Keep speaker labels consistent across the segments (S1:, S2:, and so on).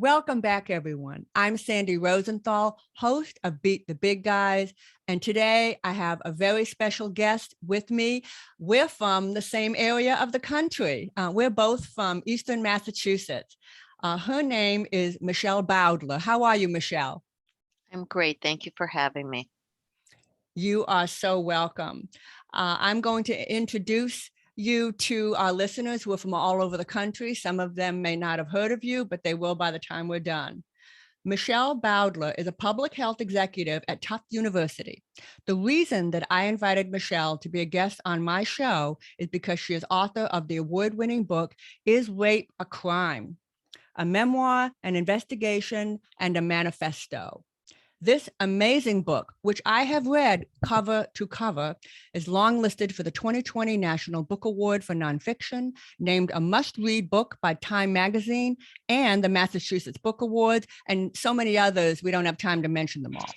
S1: Welcome back, everyone. I'm Sandy Rosenthal, host of Beat the Big Guys. And today I have a very special guest with me. We're from the same area of the country. We're both from Eastern Massachusetts. Her name is Michelle Bowdler. How are you, Michelle?
S2: I'm great. Thank you for having me.
S1: You are so welcome. I'm going to introduce you to our listeners who are from all over the country. Some of them may not have heard of you, but they will by the time we're done. Michelle Bowdler is a public health executive at Tufts University. The reason that I invited Michelle to be a guest on my show is because she is author of the award-winning book, Is Rape a Crime? A memoir, an investigation, and a manifesto. This amazing book, which I have read cover to cover, is longlisted for the 2020 National Book Award for Nonfiction, named a must-read book by Time Magazine and the Massachusetts Book Awards, and so many others. We don't have time to mention them all.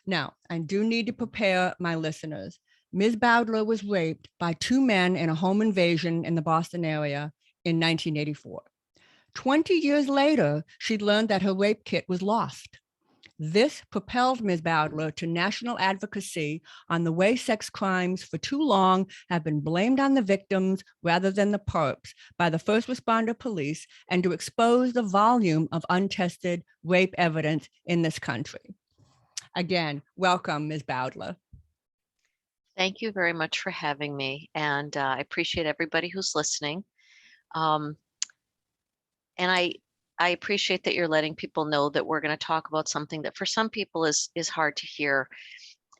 S1: Now, I do need to prepare my listeners. Ms. Bowdler was raped by two men in a home invasion in the Boston area in 1984. 20 years later, she learned that her rape kit was lost. This propelled Ms. Bowdler to national advocacy on the way sex crimes for too long have been blamed on the victims rather than the perps by the first responder police, and to expose the volume of untested rape evidence in this country. Again, welcome, Ms. Bowdler.
S2: Thank you very much for having me. And I appreciate everybody who's listening. And I appreciate that you're letting people know that we're going to talk about something that for some people is hard to hear.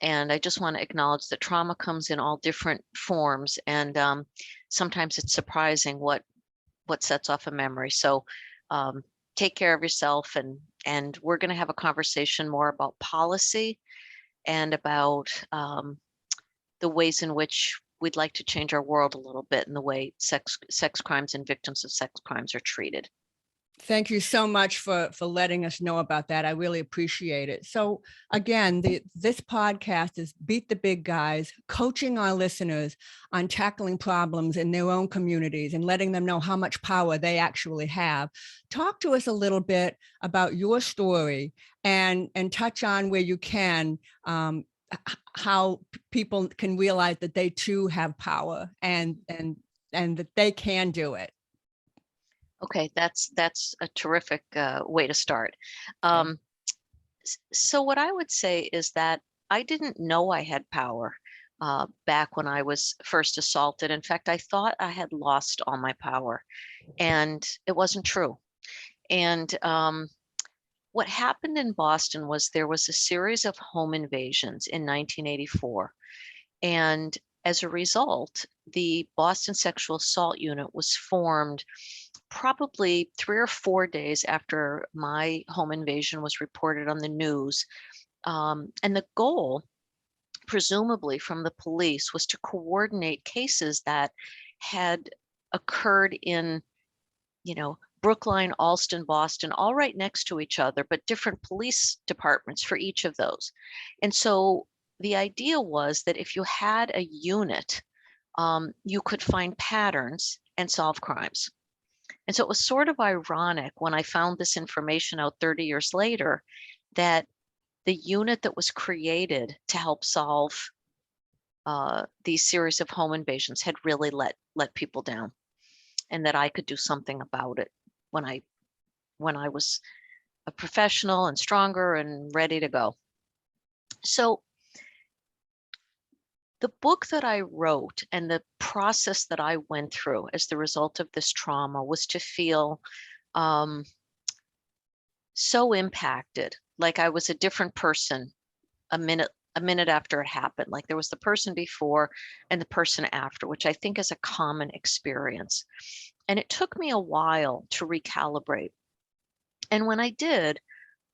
S2: And I just want to acknowledge that trauma comes in all different forms. And sometimes it's surprising what sets off a memory. So take care of yourself. And we're going to have a conversation more about policy and about the ways in which we'd like to change our world a little bit in the way sex crimes and victims of sex crimes are treated.
S1: Thank you so much for letting us know about that. I really appreciate it. So again, this podcast is Beat the Big Guys, coaching our listeners on tackling problems in their own communities and letting them know how much power they actually have. Talk to us a little bit about your story and touch on where you can, how people can realize that they too have power and that they can do it.
S2: Okay, that's a terrific way to start. So what I would say is that I didn't know I had power back when I was first assaulted. In fact, I thought I had lost all my power, and it wasn't true. And what happened in Boston was there was a series of home invasions in 1984. And as a result, the Boston Sexual Assault Unit was formed probably 3 or 4 days after my home invasion was reported on the news. And the goal, presumably from the police, was to coordinate cases that had occurred in, Brookline, Allston, Boston, all right next to each other, but different police departments for each of those. And so the idea was that if you had a unit, you could find patterns and solve crimes. And so it was sort of ironic when I found this information out 30 years later that the unit that was created to help solve these series of home invasions had really let people down, and that I could do something about it when I was a professional and stronger and ready to go. So the book that I wrote and the process that I went through as the result of this trauma was to feel so impacted, like I was a different person a minute after it happened. Like there was the person before and the person after, which I think is a common experience. And it took me a while to recalibrate. And when I did,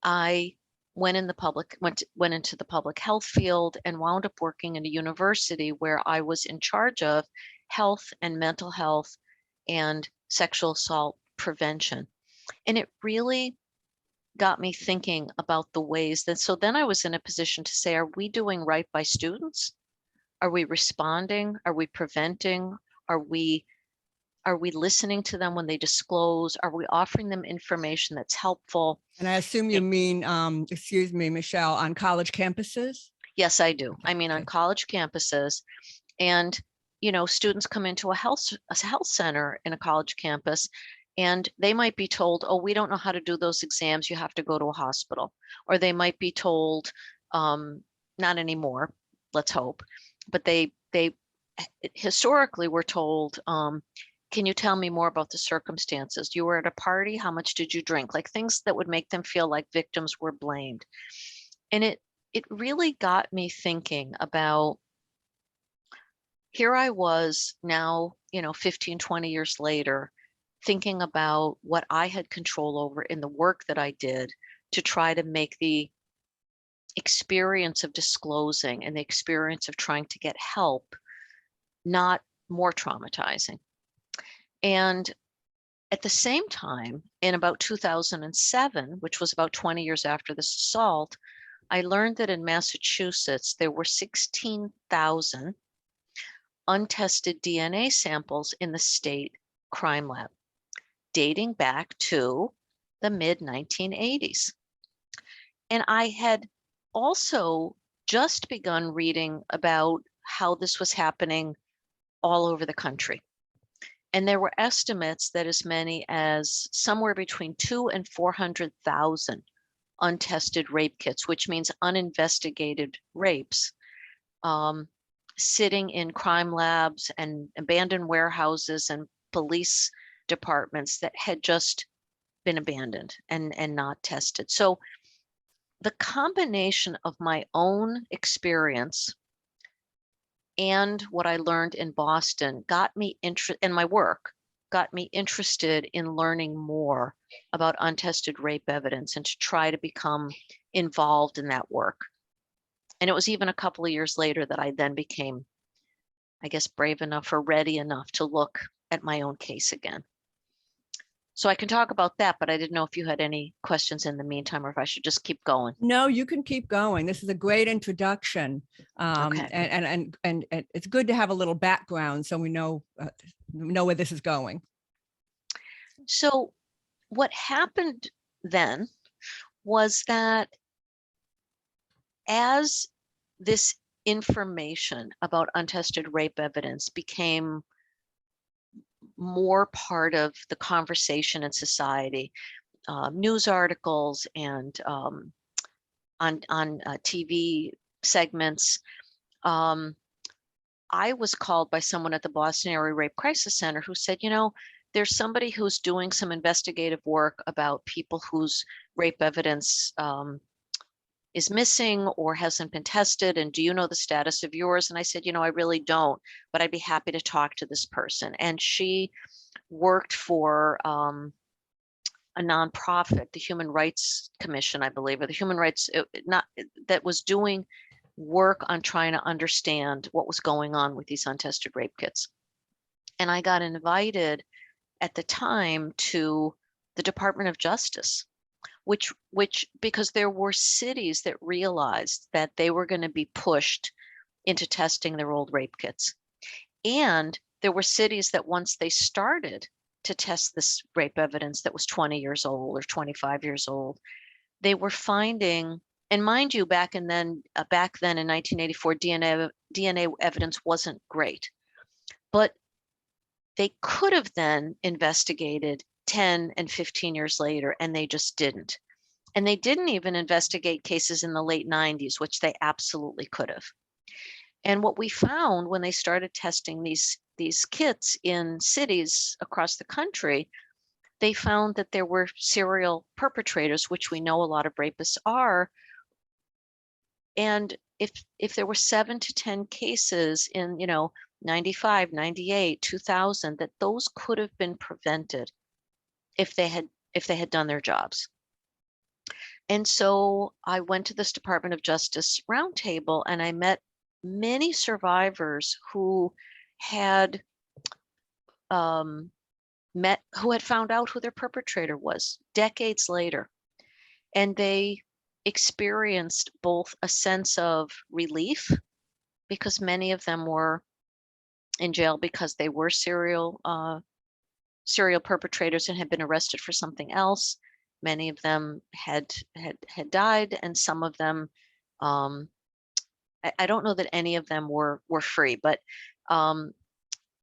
S2: I went into the public health field and wound up working in a university where I was in charge of health and mental health and sexual assault prevention. And it really got me thinking about the ways that, so then I was in a position to say, are we doing right by students? Are we responding? Are we preventing? Are we Are we listening to them when they disclose? Are we offering them information that's helpful?
S1: And I assume you mean, excuse me, Michelle, on college campuses?
S2: Yes, I do.
S1: Okay,
S2: I mean, on
S1: okay.
S2: college campuses, and students come into a health center in a college campus, and they might be told, "Oh, we don't know how to do those exams. You have to go to a hospital," or they might be told, "Not anymore. Let's hope," but they historically were told, "Can you tell me more about the circumstances? You were at a party. How much did you drink?" Like things that would make them feel like victims were blamed. And it really got me thinking about, here I was now, 15, 20 years later, thinking about what I had control over in the work that I did to try to make the experience of disclosing and the experience of trying to get help not more traumatizing. And at the same time, in about 2007, which was about 20 years after this assault, I learned that in Massachusetts, there were 16,000 untested DNA samples in the state crime lab, dating back to the mid 1980s. And I had also just begun reading about how this was happening all over the country. And there were estimates that as many as somewhere between 2 and 400,000 untested rape kits, which means uninvestigated rapes, um, sitting in crime labs and abandoned warehouses and police departments that had just been abandoned and not tested. So the combination of my own experience and what I learned in Boston got me in my work, got me interested in learning more about untested rape evidence and to try to become involved in that work. And it was even a couple of years later that I then became, I guess, brave enough or ready enough to look at my own case again. So I can talk about that, but I didn't know if you had any questions in the meantime or if I should just keep going.
S1: No, you can keep going. This is a great introduction.
S2: Okay.
S1: And it's good to have a little background so we know where this is going.
S2: So what happened then was that as this information about untested rape evidence became more part of the conversation in society, news articles and on TV segments, I was called by someone at the Boston Area Rape Crisis Center who said, there's somebody who's doing some investigative work about people whose rape evidence is missing or hasn't been tested. And do you know the status of yours? And I said, I really don't, but I'd be happy to talk to this person. And she worked for a nonprofit, the Human Rights Commission, I believe, or the Human Rights, that was doing work on trying to understand what was going on with these untested rape kits. And I got invited at the time to the Department of Justice, which because there were cities that realized that they were going to be pushed into testing their old rape kits. And there were cities that once they started to test this rape evidence that was 20 years old or 25 years old, they were finding, and mind you, back then in 1984, DNA evidence wasn't great, but they could have then investigated 10 and 15 years later, and they just didn't. And they didn't even investigate cases in the late 90s, which they absolutely could have. And what we found when they started testing these kits in cities across the country, they found that there were serial perpetrators, which we know a lot of rapists are. And if there were 7 to 10 cases in, 95, 98, 2000, that those could have been prevented if they had done their jobs. And so I went to this Department of Justice roundtable and I met many survivors who had found out who their perpetrator was decades later. And they experienced both a sense of relief, because many of them were in jail because they were serial serial perpetrators and had been arrested for something else. Many of them had died, and some of them, I don't know that any of them were free, but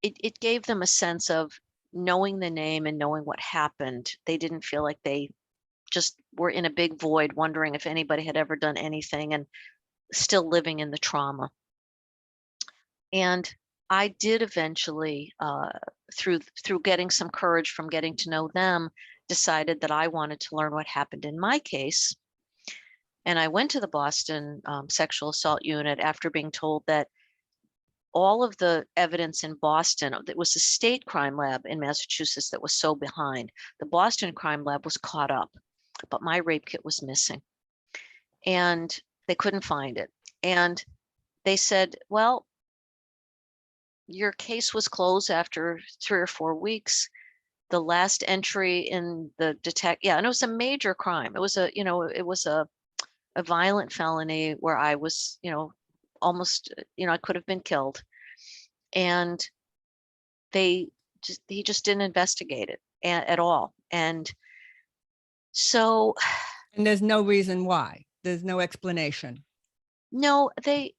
S2: it gave them a sense of knowing the name and knowing what happened. They didn't feel like they just were in a big void, wondering if anybody had ever done anything and still living in the trauma. And I did eventually, through getting some courage from getting to know them, decided that I wanted to learn what happened in my case. And I went to the Boston sexual assault unit after being told that all of the evidence in Boston, it was the state crime lab in Massachusetts that was so behind. The Boston crime lab was caught up, but my rape kit was missing. And they couldn't find it. And they said, well, your case was closed after 3 or 4 weeks. The last entry in the and it was a major crime. It was a violent felony where I was, almost, I could have been killed. And he just didn't investigate it at all. And so.
S1: And there's no reason why. There's no explanation.
S2: No, the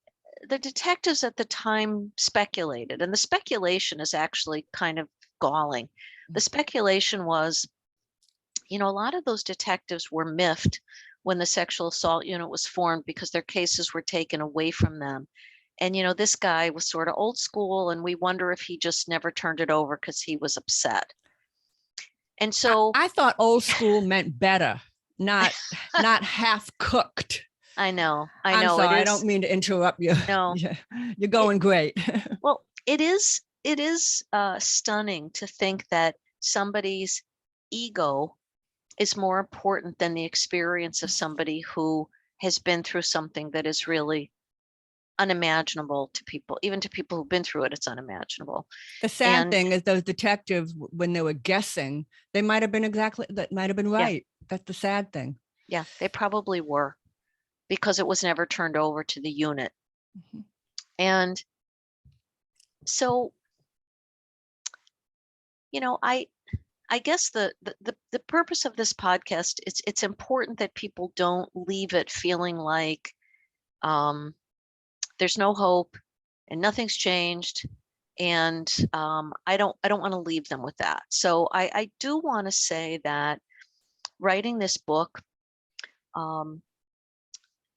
S2: detectives at the time speculated, and the speculation is actually kind of galling. The speculation was, a lot of those detectives were miffed when the sexual assault unit was formed because their cases were taken away from them. And, this guy was sort of old school, and we wonder if he just never turned it over because he was upset. And so
S1: I thought old school meant better, not half cooked.
S2: I know.
S1: I'm sorry, I don't mean to interrupt you.
S2: No,
S1: you're going great.
S2: Well, it is stunning to think that somebody's ego is more important than the experience of somebody who has been through something that is really unimaginable to people. Even to people who've been through it, it's unimaginable.
S1: The sad thing is those detectives, when they were guessing, they might have been right. Yeah. That's the sad thing.
S2: Yeah, they probably were, because it was never turned over to the unit. Mm-hmm. And so, I guess the purpose of this podcast, it's important that people don't leave it feeling like there's no hope and nothing's changed. And I don't want to leave them with that. So I do want to say that writing this book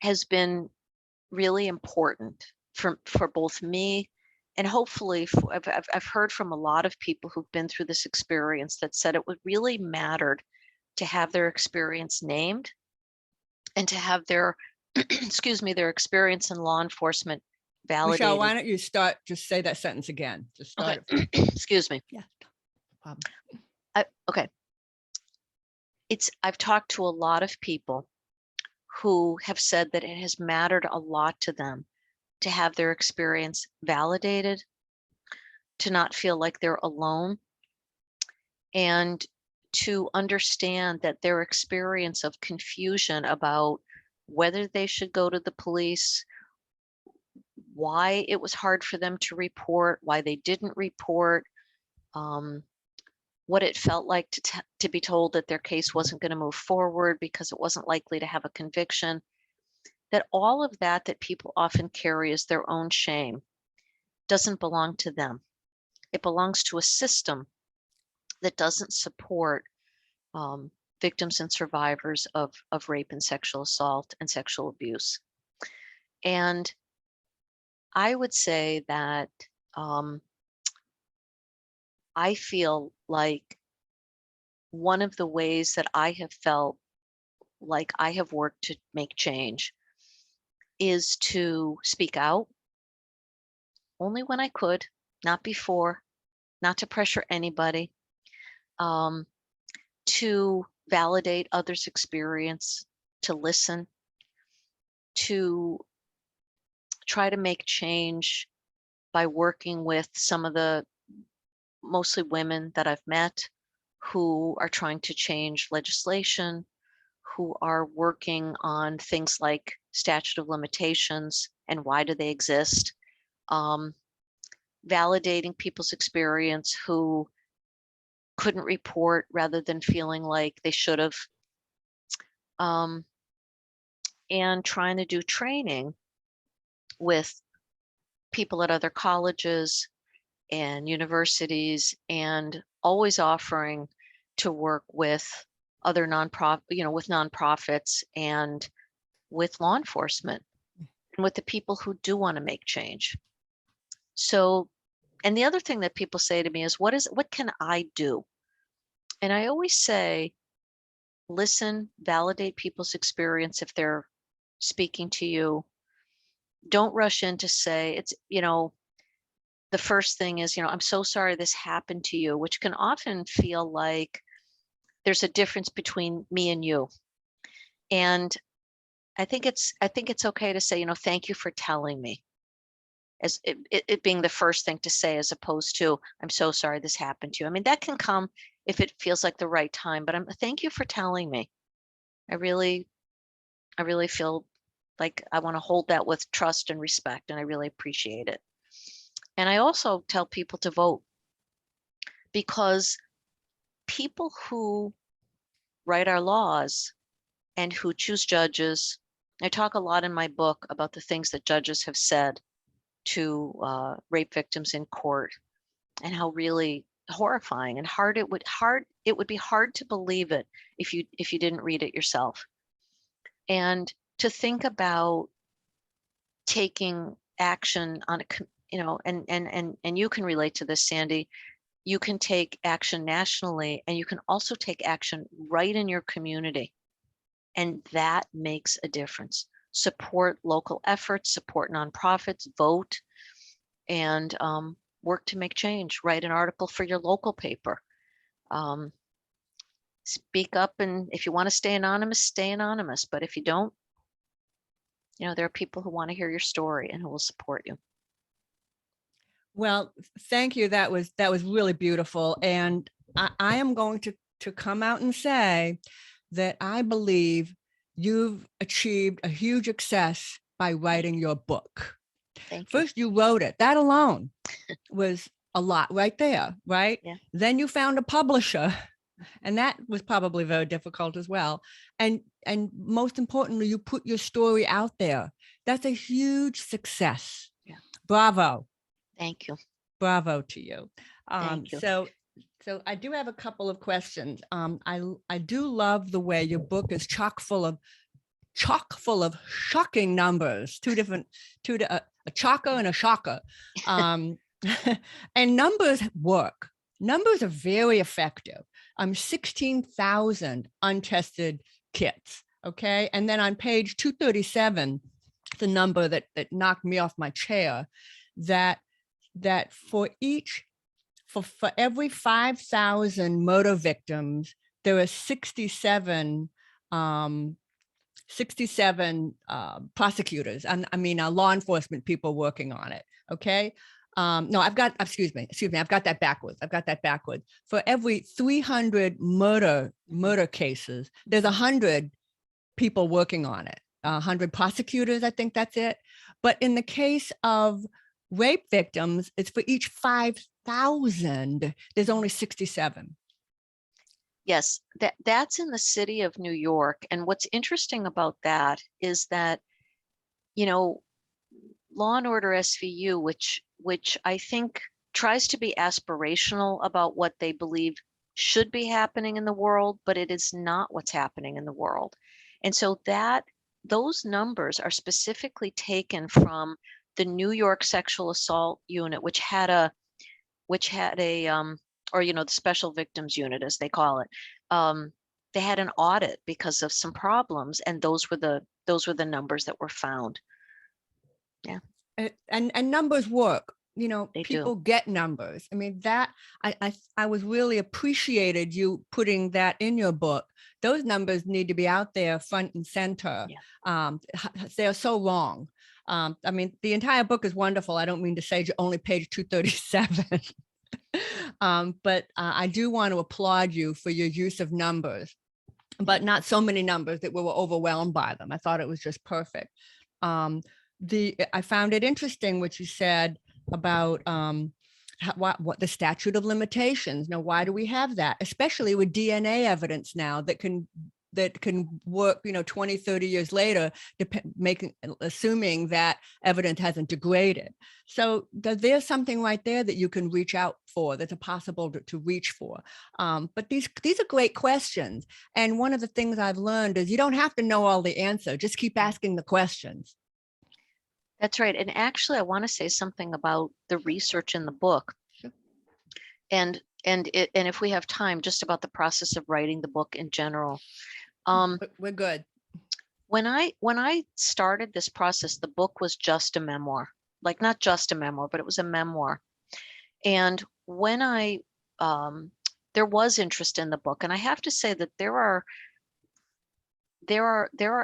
S2: has been really important for both me, and hopefully I've heard from a lot of people who've been through this experience that said it would really mattered to have their experience named and to have their their experience in law enforcement validated.
S1: Michelle, why don't you just say that sentence again? Just start
S2: okay. Excuse me.
S1: Yeah.
S2: Okay. I've talked to a lot of people who have said that it has mattered a lot to them to have their experience validated, to not feel like they're alone, and to understand that their experience of confusion about whether they should go to the police, why it was hard for them to report, why they didn't report, what it felt like to be told that their case wasn't going to move forward because it wasn't likely to have a conviction, that all of that people often carry as their own shame doesn't belong to them. It belongs to a system that doesn't support victims and survivors of rape and sexual assault and sexual abuse. And I would say that I feel like one of the ways that I have felt like I have worked to make change is to speak out only when I could, not before, not to pressure anybody, to validate others' experience, to listen, to try to make change by working with some of the mostly women that I've met who are trying to change legislation, who are working on things like statute of limitations and why do they exist, validating people's experience who couldn't report rather than feeling like they should have, um, and trying to do training with people at other colleges and universities, and always offering to work with other nonprofit, with nonprofits and with law enforcement and with the people who do want to make change. So, and the other thing that people say to me is, what can I do? And I always say, listen, validate people's experience if they're speaking to you. Don't rush in to say the first thing is, I'm so sorry this happened to you, which can often feel like there's a difference between me and you. And I think it's okay to say, thank you for telling me, as it being the first thing to say, as opposed to, I'm so sorry this happened to you. I mean, that can come if it feels like the right time, but thank you for telling me. I really feel like I want to hold that with trust and respect, and I really appreciate it. And I also tell people to vote, because people who write our laws and who choose judges, I talk a lot in my book about the things that judges have said to rape victims in court, and how really horrifying and hard it would be hard to believe it if you didn't read it yourself. And to think about taking action on and you can relate to this, Sandy. You can take action nationally, and you can also take action right in your community, and that makes a difference. Support local efforts, support nonprofits, vote, and work to make change. Write an article for your local paper. Um, Speak up, and if you want to stay anonymous, stay anonymous. But if you don't, there are people who want to hear your story and who will support you.
S1: Well, thank you. That was really beautiful. And I am going to come out and say that I believe you've achieved a huge success by writing your book.
S2: Thank you.
S1: First, you wrote it. That alone was a lot right there, right?
S2: Yeah.
S1: Then you found a publisher, and that was probably very difficult as well. And most importantly, you put your story out there. That's a huge success.
S2: Yeah.
S1: Bravo.
S2: Thank you.
S1: Bravo to you.
S2: Thank you.
S1: So I do have a couple of questions. I do love the way your book is chock full of shocking numbers. A chocker and a shocker. And numbers work. Numbers are very effective. 16,000 untested kits. Okay, and then on page 237, the number that knocked me off my chair, that for every 5,000 murder victims, there are 67 prosecutors. I mean, law enforcement people working on it. Okay. No, excuse me. I've got that backwards. For every 300 murder cases, there's 100 people working on it. 100 prosecutors, I think that's it. But in the case of rape victims, it's for each 5,000, there's only 67.
S2: Yes, that's in the city of New York. And what's interesting about that is that, Law and Order SVU, which I think tries to be aspirational about what they believe should be happening in the world, but it is not what's happening in the world. And so those numbers are specifically taken from the New York Sexual Assault Unit, which had a the Special Victims Unit, as they call it. They had an audit because of some problems, and those were the numbers that were found. Yeah.
S1: And numbers work.
S2: They
S1: People
S2: do.
S1: get numbers. I mean, that I was really appreciated you putting that in your book. Those numbers need to be out there front and center.
S2: Yeah.
S1: They're so wrong. I mean, the entire book is wonderful. I don't mean to say only page 237. But I do want to applaud you for your use of numbers, but not so many numbers that we were overwhelmed by them. I thought it was just perfect. I found it interesting what you said about what the statute of limitations. Now, why do we have that? Especially with DNA evidence now that can work, 20, 30 years later, assuming that evidence hasn't degraded. So there's something right there that you can reach out for, that's a possible to reach for. But these are great questions. And one of the things I've learned is you don't have to know all the answer, just keep asking the questions.
S2: That's right. And actually, I want to say something about the research in the book.
S1: Sure.
S2: And if we have time, just about the process of writing the book in general.
S1: We're good.
S2: When I started this process, the book was just a memoir, like not just a memoir, but it was a memoir. And when there was interest in the book, and I have to say that there are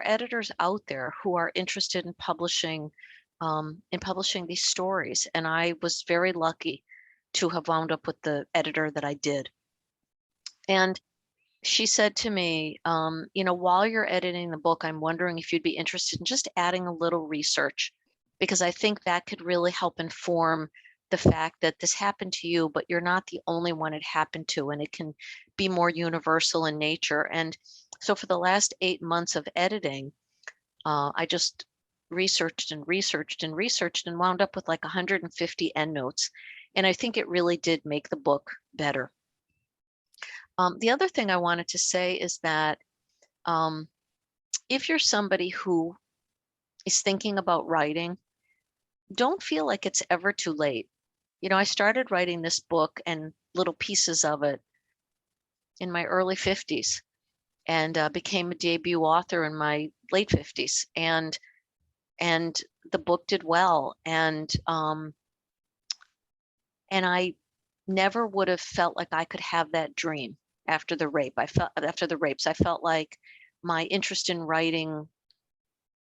S2: editors out there who are interested in publishing these stories. And I was very lucky to have wound up with the editor that I did. And she said to me, while you're editing the book, I'm wondering if you'd be interested in just adding a little research, because I think that could really help inform the fact that this happened to you, but you're not the only one it happened to, and it can be more universal in nature. And so for the last 8 months of editing, I just researched and researched and researched and wound up with like 150 endnotes. And I think it really did make the book better. The other thing I wanted to say is that if you're somebody who is thinking about writing, don't feel like it's ever too late. I started writing this book and little pieces of it in my early 50s and became a debut author in my late 50s. And the book did well. And I never would have felt like I could have that dream after the rapes. I felt like my interest in writing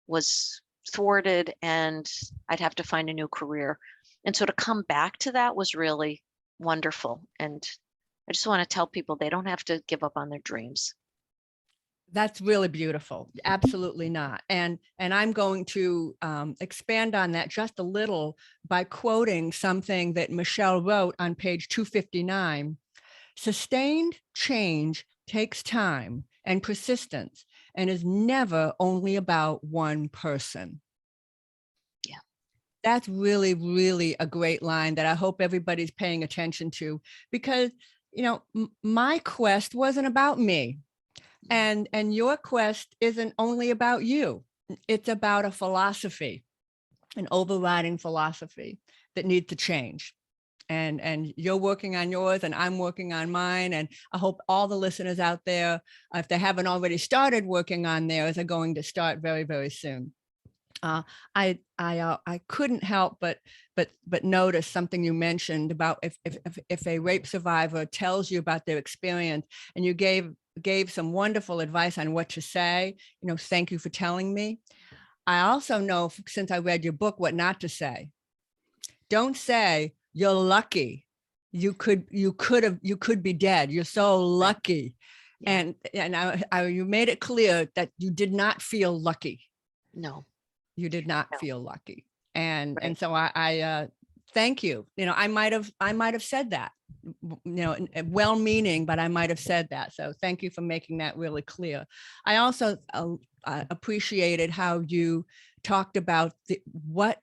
S2: was thwarted and I'd have to find a new career. And so to come back to that was really wonderful. And I just want to tell people they don't have to give up on their dreams.
S1: That's really beautiful. Absolutely not. And I'm going to expand on that just a little by quoting something that Michelle wrote on page 259. Sustained change takes time and persistence and is never only about one person.
S2: Yeah.
S1: That's really, really a great line that I hope everybody's paying attention to, because, my quest wasn't about me. And your quest isn't only about you. It's about a philosophy, an overriding philosophy that needs to change. And you're working on yours and I'm working on mine. And I hope all the listeners out there, if they haven't already started working on theirs, are going to start very, very soon. I couldn't help but notice something you mentioned about if a rape survivor tells you about their experience, and you gave some wonderful advice on what to say. Thank you for telling me. I also know, since I read your book, what not to say. Don't say you're lucky. You could be dead. You're so lucky. Yeah. And you made it clear that you did not feel lucky.
S2: No.
S1: You did not feel lucky. And so I thank you. I might have said that, well-meaning, but I might have said that. So thank you for making that really clear. I also appreciated how you talked about what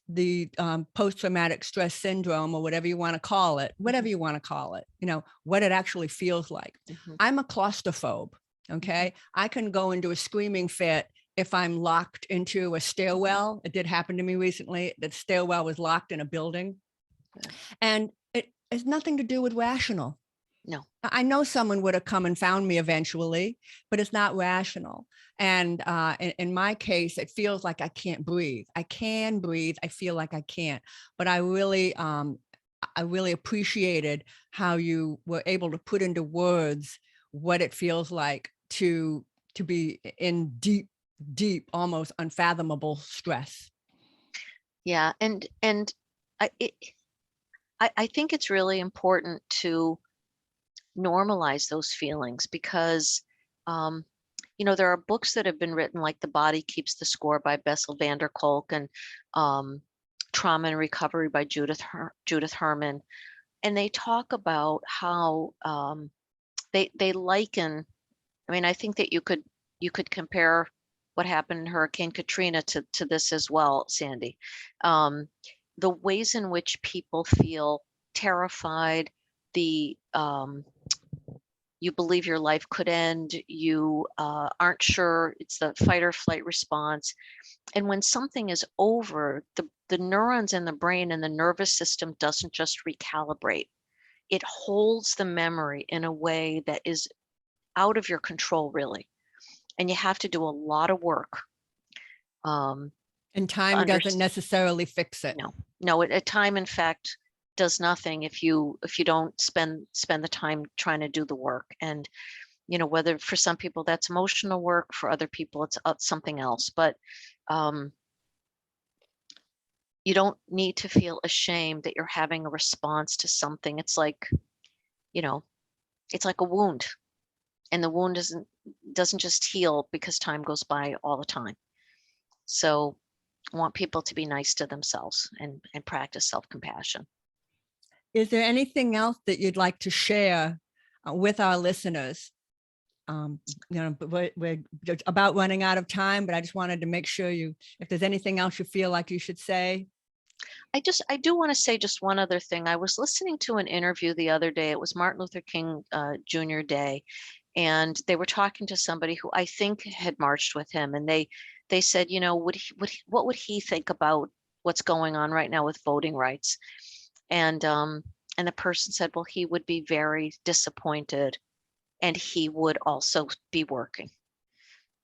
S1: the post-traumatic stress syndrome, or whatever you want to call it, what it actually feels like. Mm-hmm. I'm a claustrophobe. Okay. Mm-hmm. I can go into a screaming fit if I'm locked into a stairwell. It did happen to me recently. That stairwell was locked in a building. Yeah. And it has nothing to do with rational.
S2: No.
S1: I know someone would have come and found me eventually, but it's not rational. And in my case, it feels like I can't breathe. I can breathe. I feel like I can't. But I really appreciated how you were able to put into words what it feels like to be in deep, almost unfathomable stress.
S2: Yeah. And I think it's really important to normalize those feelings, because there are books that have been written, like The Body Keeps the Score by Bessel van der Kolk, and Trauma and Recovery by Judith Herman. And they talk about how they liken, I mean, I think that you could compare what happened in Hurricane Katrina to this as well, Sandy. The ways in which people feel terrified, the you believe your life could end, you aren't sure, it's the fight or flight response. And when something is over, the neurons in the brain and the nervous system doesn't just recalibrate. It holds the memory in a way that is out of your control, really. And you have to do a lot of work.
S1: And time doesn't necessarily fix it.
S2: No, at time, in fact, does nothing if you don't spend the time trying to do the work. And whether for some people that's emotional work, for other people it's something else. But you don't need to feel ashamed that you're having a response to something. It's like, it's like a wound, and the wound doesn't just heal because time goes by all the time. So I want people to be nice to themselves and practice self-compassion.
S1: Is there anything else that you'd like to share with our listeners? We're just about running out of time, but I just wanted to make sure if there's anything else you feel like you should say.
S2: I do want to say just one other thing. I was listening to an interview the other day. It was Martin Luther King Jr. Day, and they were talking to somebody who I think had marched with him, and they said, what would he think about what's going on right now with voting rights? And the person said, well, he would be very disappointed, and he would also be working.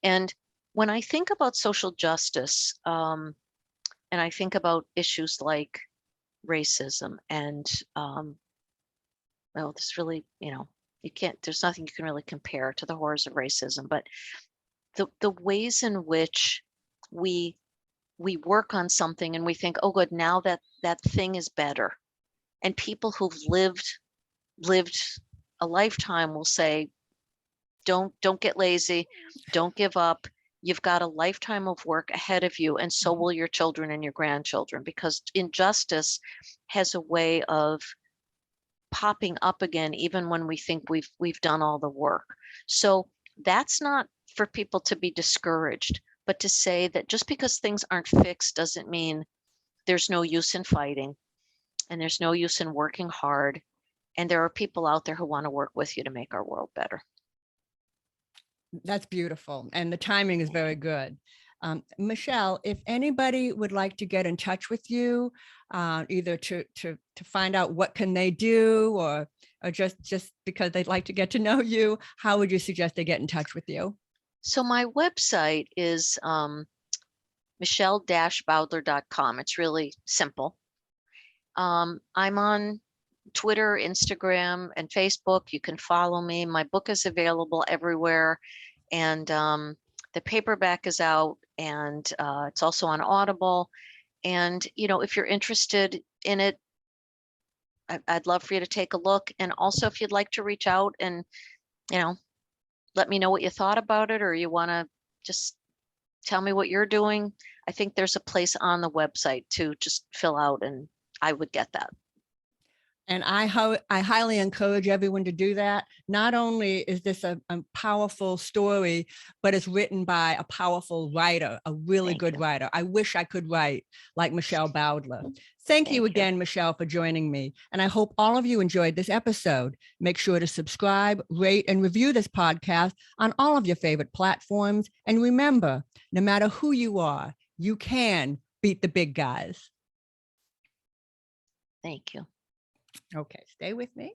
S2: And when I think about social justice, and I think about issues like racism and, well, this really, there's nothing you can really compare to the horrors of racism, but the ways in which we work on something and we think, oh, good, now that thing is better. And people who've lived a lifetime will say, don't get lazy, don't give up. You've got a lifetime of work ahead of you, and so will your children and your grandchildren, because injustice has a way of popping up again, even when we think we've done all the work. So that's not for people to be discouraged, but to say that just because things aren't fixed doesn't mean there's no use in fighting, and there's no use in working hard. And there are people out there who want to work with you to make our world better.
S1: That's beautiful. And the timing is very good. Michelle, if anybody would like to get in touch with you, either to find out what can they do, or just because they'd like to get to know you, how would you suggest they get in touch with you?
S2: So my website is michelle-bowdler.com. It's really simple. I'm on Twitter, Instagram, and Facebook. You can follow me. My book is available everywhere, and the paperback is out, and it's also on Audible. And if you're interested in it, I'd love for you to take a look. And also, if you'd like to reach out and let me know what you thought about it, or you want to just tell me what you're doing, I think there's a place on the website to just fill out, and I would get that.
S1: And I highly encourage everyone to do that. Not only is this a powerful story, but it's written by a powerful writer, a really good writer. I wish I could write like Michelle Bowdler. Thank you again, Michelle, for joining me. And I hope all of you enjoyed this episode. Make sure to subscribe, rate, and review this podcast on all of your favorite platforms. And remember, no matter who you are, you can beat the big guys.
S2: Thank you.
S1: Okay, stay with me.